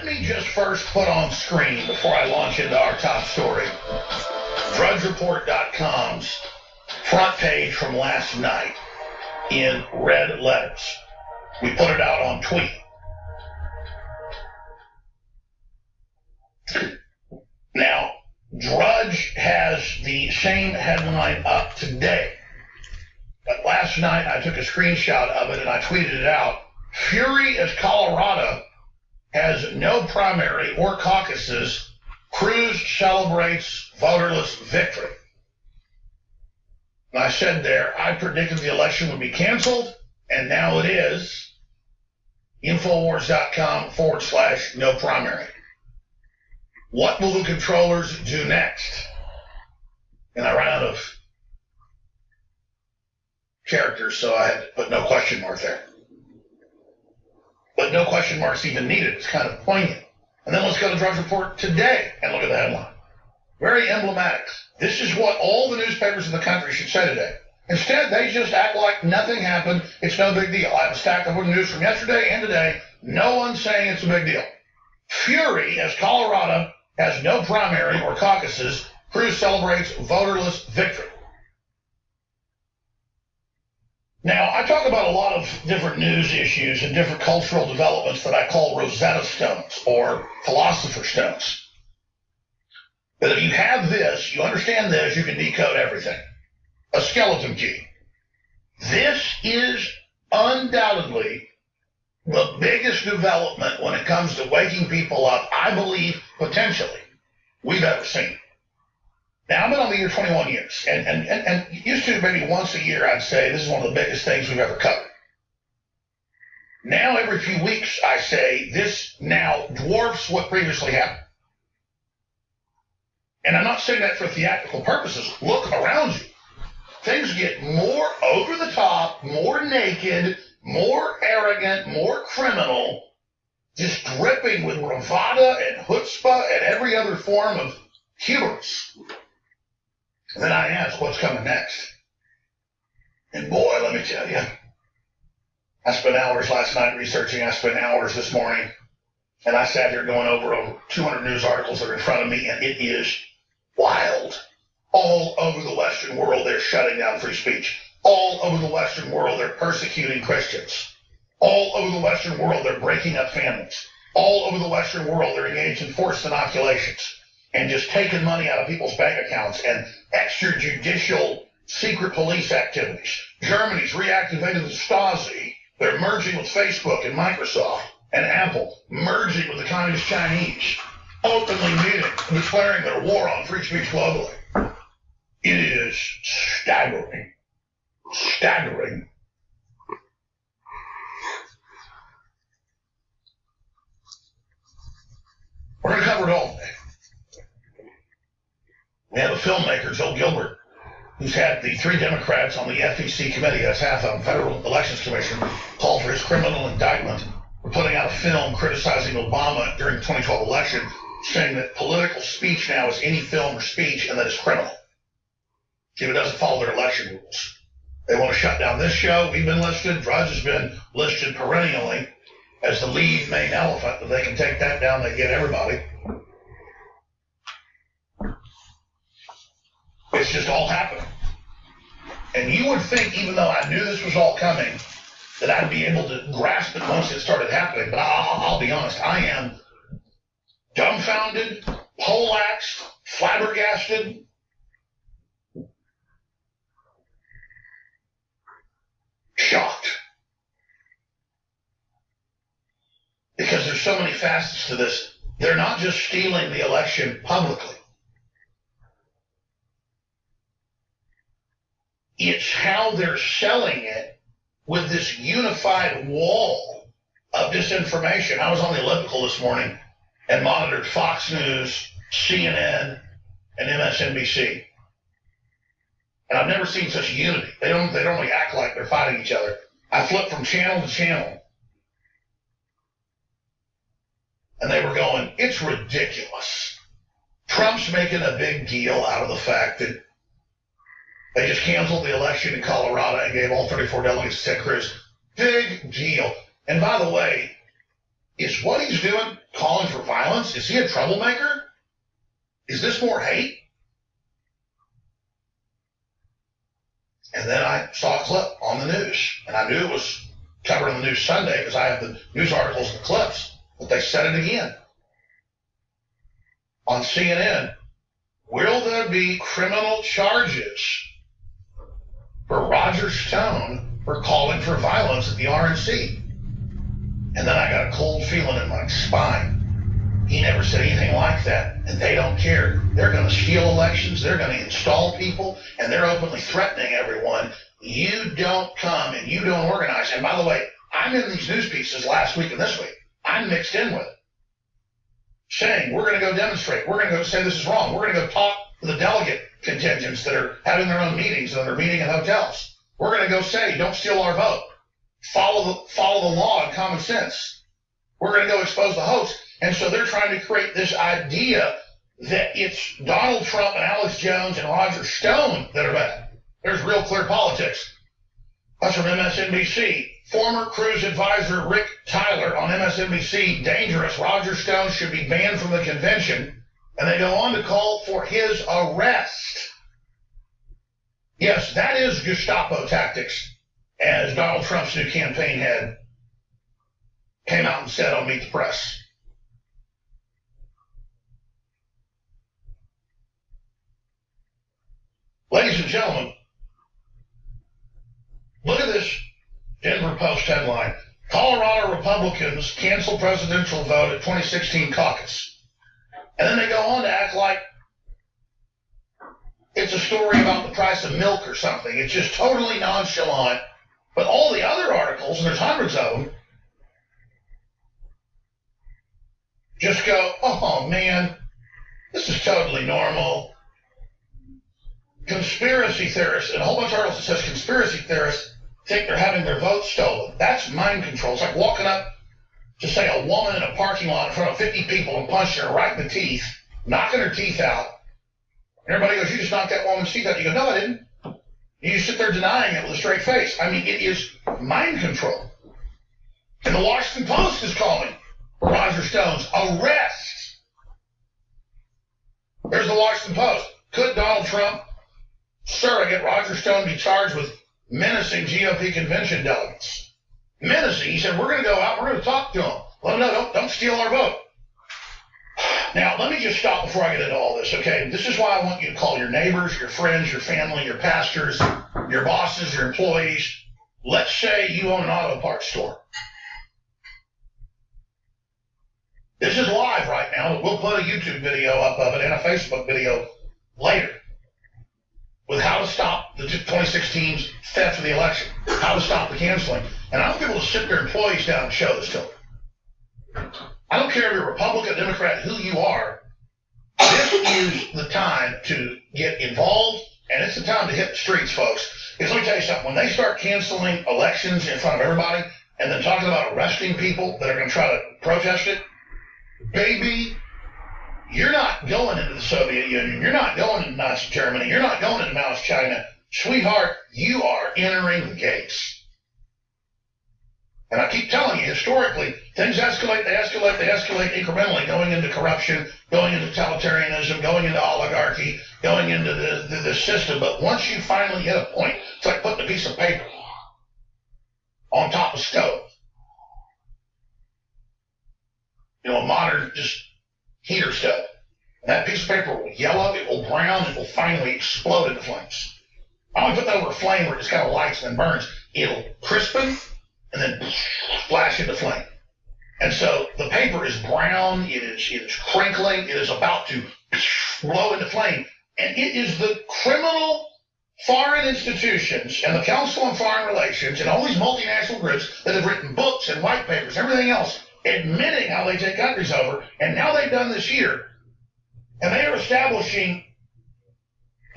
Let me just first put on screen, before I launch into our top story, DrudgeReport.com's front page from last night in red letters. We put it out on tweet. Now, Drudge has the same headline up today. But last night I took a screenshot of it and I tweeted it out. Fury as Colorado has no primary or caucuses. Cruz celebrates voterless victory. And I said there, I predicted the election would be canceled, and now it is. Infowars.com/no primary. What will the controllers do next? And I ran out of characters, so I had to put no question mark there. But no question marks even needed. It's kind of poignant. And then let's go to Drudge Report today and look at the headline. Very emblematic. This is what all the newspapers in the country should say today. Instead, they just act like nothing happened. It's no big deal. I have a stack of news from yesterday and today. No one's saying it's a big deal. Fury as Colorado has no primary or caucuses. Cruz celebrates voterless victory. Now, I talk about a lot of different news issues and different cultural developments that I call Rosetta Stones or Philosopher's Stones. But if you have this, you understand this, you can decode everything. A skeleton key. This is undoubtedly the biggest development when it comes to waking people up, I believe, potentially, we've ever seen. Now, I've been on the air 21 years, and used to maybe once a year, I'd say, this is one of the biggest things we've ever covered. Now, every few weeks, I say, this now dwarfs what previously happened. And I'm not saying that for theatrical purposes. Look around you. Things get more over the top, more naked, more arrogant, more criminal, just dripping with bravado and chutzpah and every other form of hubris. And then I ask, what's coming next? And boy, let me tell you, I spent hours last night researching. I spent hours this morning. And I sat here going over 200 news articles that are in front of me, and it is wild. All over the Western world, they're shutting down free speech. All over the Western world, they're persecuting Christians. All over the Western world, they're breaking up families. All over the Western world, they're engaged in forced inoculations and just taking money out of people's bank accounts and extrajudicial secret police activities. Germany's reactivated the Stasi. They're merging with Facebook and Microsoft and Apple, merging with the Communist Chinese, openly meeting and declaring their war on free speech globally. It is staggering. Staggering. We're going to cover it all today. We have a filmmaker, Joe Gilbert, who's had the 3 Democrats on the FEC committee, that's half of them, Federal Elections Commission, called for his criminal indictment. We're putting out a film criticizing Obama during the 2012 election, saying that political speech now is any film or speech and that it's criminal if it doesn't follow their election rules. They want to shut down this show. We've been listed. Drudge has been listed perennially as the lead main elephant. If they can take that down, they get everybody. It's just all happening. And you would think, even though I knew this was all coming, that I'd be able to grasp it once it started happening. But I'll be honest, I am dumbfounded, poleaxed, flabbergasted. Shocked. Because there's so many facets to this. They're not just stealing the election publicly. It's how they're selling it with this unified wall of disinformation. I was on the elliptical this morning and monitored Fox News, CNN, and MSNBC. And I've never seen such unity. They don't really act like they're fighting each other. I flipped from channel to channel. And they were going, it's ridiculous. Trump's making a big deal out of the fact that they just canceled the election in Colorado and gave all 34 delegates to Ted Cruz. Big deal. And by the way, is what he's doing calling for violence? Is he a troublemaker? Is this more hate? And then I saw a clip on the news, and I knew it was covered on the news Sunday because I have the news articles and the clips, but they said it again. On CNN, will there be criminal charges for Roger Stone for calling for violence at the RNC? And then I got a cold feeling in my spine. He never said anything like that, and they don't care. They're going to steal elections, they're going to install people, and they're openly threatening everyone. You don't come and you don't organize. And by the way, I'm in these news pieces last week and this week. I'm mixed in with it. Saying, we're going to go demonstrate. We're going to go say this is wrong. We're going to go talk to the delegate contingents that are having their own meetings and they're meeting in hotels. We're going to go say, don't steal our vote. Follow the law and common sense. We're going to go expose the hoax. And so they're trying to create this idea that it's Donald Trump and Alex Jones and Roger Stone that are bad. There's real clear politics. That's from MSNBC. Former Cruz advisor Rick Tyler on MSNBC, dangerous. Roger Stone should be banned from the convention. And they go on to call for his arrest. Yes, that is Gestapo tactics, as Donald Trump's new campaign head came out and said on Meet the Press. Ladies and gentlemen, look at this Denver Post headline. Colorado Republicans cancel presidential vote at 2016 caucus. And then they go on to act like it's a story about the price of milk or something. It's just totally nonchalant. But all the other articles, and there's hundreds of them, just go, oh man, this is totally normal. Conspiracy theorists, and a whole bunch of articles that says conspiracy theorists think they're having their votes stolen. That's mind control. It's like walking up to, say, a woman in a parking lot in front of 50 people and punching her right in the teeth, knocking her teeth out. And everybody goes, you just knocked that woman's teeth out. You go, no, I didn't. You sit there denying it with a straight face. I mean, it is mind control. And the Washington Post is calling for Roger Stone's arrest. There's the Washington Post. Could Donald Trump surrogate Roger Stone be charged with menacing GOP convention delegates? Menacing. He said, we're going to go out, we're going to talk to them. Let them know, don't steal our vote. Now, let me just stop before I get into all this, okay? This is why I want you to call your neighbors, your friends, your family, your pastors, your bosses, your employees. Let's say you own an auto parts store. This is live right now. We'll put a YouTube video up of it and a Facebook video later with how to stop the 2016's theft of the election, how to stop the canceling. And I want people to sit their employees down and show this to them. I don't care if you're Republican, Democrat, who you are. This is the time to get involved, and it's the time to hit the streets, folks. Because let me tell you something. When they start canceling elections in front of everybody and then talking about arresting people that are going to try to protest it, baby, you're not going into the Soviet Union. You're not going into Nazi Germany. You're not going into Mao's China. Sweetheart, you are entering the gates. And I keep telling you, historically, things escalate, they escalate incrementally, going into corruption, going into totalitarianism, going into oligarchy, going into the system. But once you finally hit a point, it's like putting a piece of paper on top of stove. You know, a modern just heater stove. And that piece of paper will yellow, it will brown, it will finally explode into flames. I only put that over a flame where it just kind of lights and then burns. It'll crispen and then flash into flame. And so the paper is brown, it is crinkling, it is about to blow into flame. And it is the criminal foreign institutions and the Council on Foreign Relations and all these multinational groups that have written books and white papers, everything else, admitting how they take countries over. And now they've done this here. And they are establishing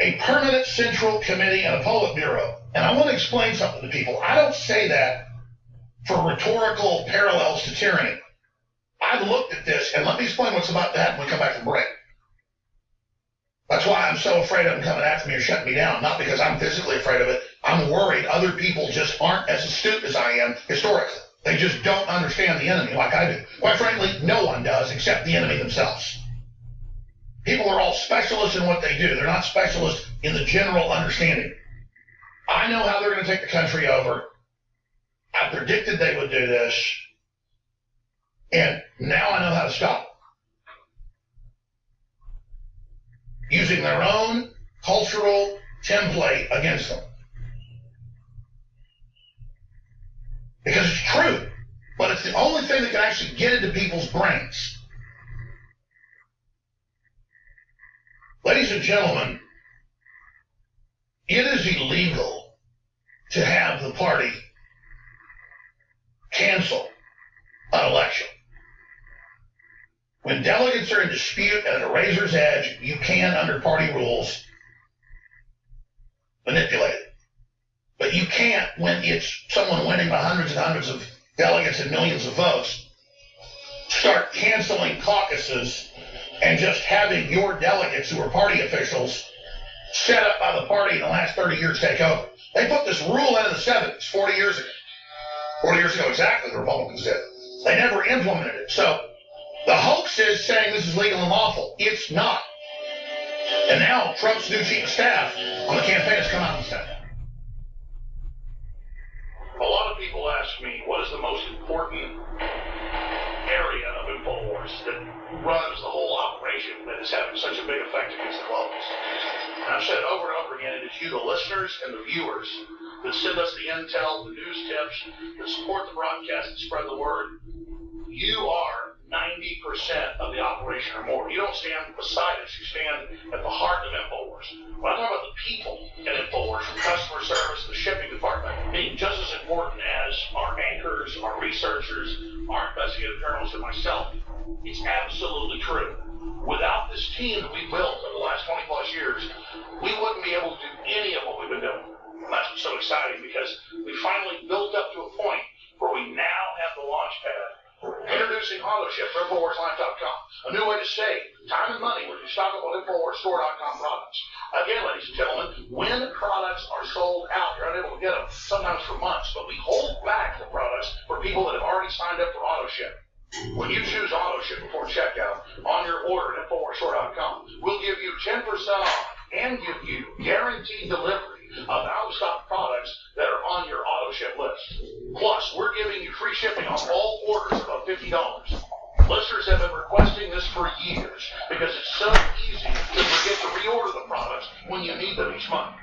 a permanent central committee and a Politburo. And I want to explain something to people. I don't say that for rhetorical parallels to tyranny. I've looked at this, and let me explain what's about to happen when we come back from break. That's why I'm so afraid of them coming after me or shutting me down. Not because I'm physically afraid of it. I'm worried other people just aren't as astute as I am historically. They just don't understand the enemy like I do. Quite frankly, no one does except the enemy themselves. People are all specialists in what they do. They're not specialists in the general understanding. I know how they're going to take the country over. I predicted they would do this. And now I know how to stop it. Using their own cultural template against them. Because it's true. But it's the only thing that can actually get into people's brains. Ladies and gentlemen, it is illegal to have the party cancel an election. When delegates are in dispute and at a razor's edge, you can, under party rules, manipulate it. But you can't when it's someone winning by hundreds and hundreds of delegates and millions of votes, start canceling caucuses and just having your delegates who are party officials set up by the party in the last 30 years take over. They put this rule in the 70s, 40 years ago. 40 years ago exactly, the Republicans did. They never implemented it. So the hoax is saying this is legal and lawful. It's not. And now Trump's new chief of staff on the campaign has come out and said that. A lot of people ask me, what is the most important area of InfoWars that runs the whole operation that is having such a big effect against the globals? And I've said over and over again, it is you, the listeners and the viewers, that send us the intel, the news tips, that support the broadcast and spread the word. You are 90% of the operation or more. You don't stand beside us. You stand at the heart of InfoWars. When I talk about the people at InfoWars, from customer service to the shipping department, being just as important as our anchors, our researchers, our investigative journalists, and myself, it's absolutely true. Without this team that we built over the last 20 plus years, we wouldn't be able to do any of what we've been doing. And that's what's so exciting, because we finally built up to a point where we now have the launch pad. Introducing AutoShip for InfoWarsLife.com. A new way to save time and money when you stock up on InfoWarsStore.com products. Again, ladies and gentlemen, when products are sold out, you're unable to get them, sometimes for months, but we hold back the products for people that have already signed up for AutoShip. When you choose AutoShip before checkout on your order at InfoWarsStore.com, we'll give you 10% off and give you guaranteed delivery of out-of-stock products that are on your AutoShip list. Plus, we're giving you free shipping on all orders above $50. Listeners have been requesting this for years because it's so easy to forget to reorder the products when you need them each month.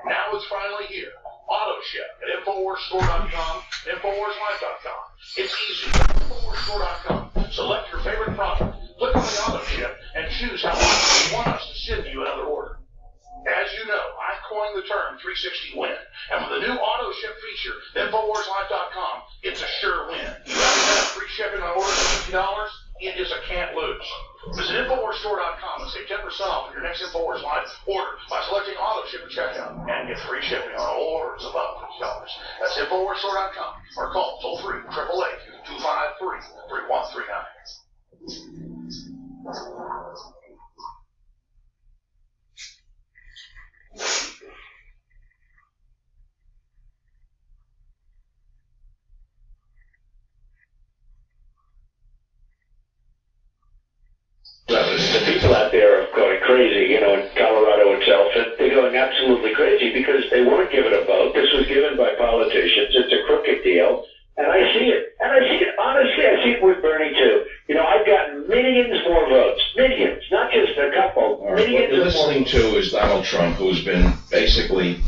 Now it's finally here. AutoShip at InfoWarsStore.com, InfoWarsLife.com. It's easy. InfoWarsStore.com. Select your favorite product, click on the AutoShip, and choose how much you want us to send you another order. As you know, I coined the term 360 win, and with the new AutoShip feature, InfoWarsLife.com, it's a sure win. You have free shipping on orders of $50? It is a can't lose. Visit InfoWarsStore.com and save 10% off your next InfoWars Life order by selecting AutoShip at checkout and get free shipping on all orders above $50. That's InfoWarsStore.com or call toll-free 888-253-3139. The people out there are going crazy, in Colorado itself, and they're going absolutely crazy because they weren't given a vote. This was given by politicians. It's a crooked deal, and I see it. And I see it, honestly, I see it with Bernie, too. I've gotten millions more votes. Millions, not just a couple. All right, what you're listening to is Donald Trump, who's been basically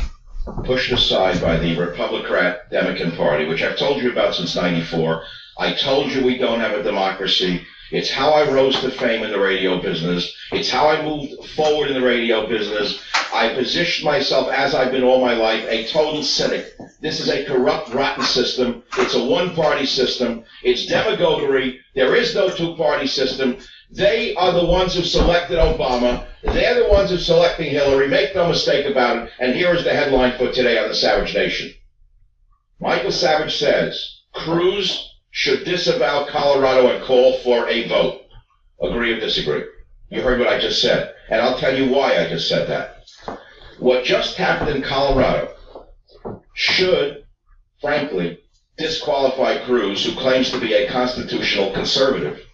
pushed aside by the Republican Party, which I've told you about since '94. I told you we don't have a democracy. It's how I rose to fame in the radio business. It's how I moved forward in the radio business. I positioned myself, as I've been all my life, a total cynic. This is a corrupt, rotten system. It's a one-party system. It's demagoguery. There is no two-party system. They are the ones who selected Obama. They're the ones who are selecting Hillary. Make no mistake about it. And here is the headline for today on the Savage Nation. Michael Savage says, Cruz should disavow Colorado and call for a vote. Agree or disagree? You heard what I just said. And I'll tell you why I just said that. What just happened in Colorado should, frankly, disqualify Cruz, who claims to be a constitutional conservative.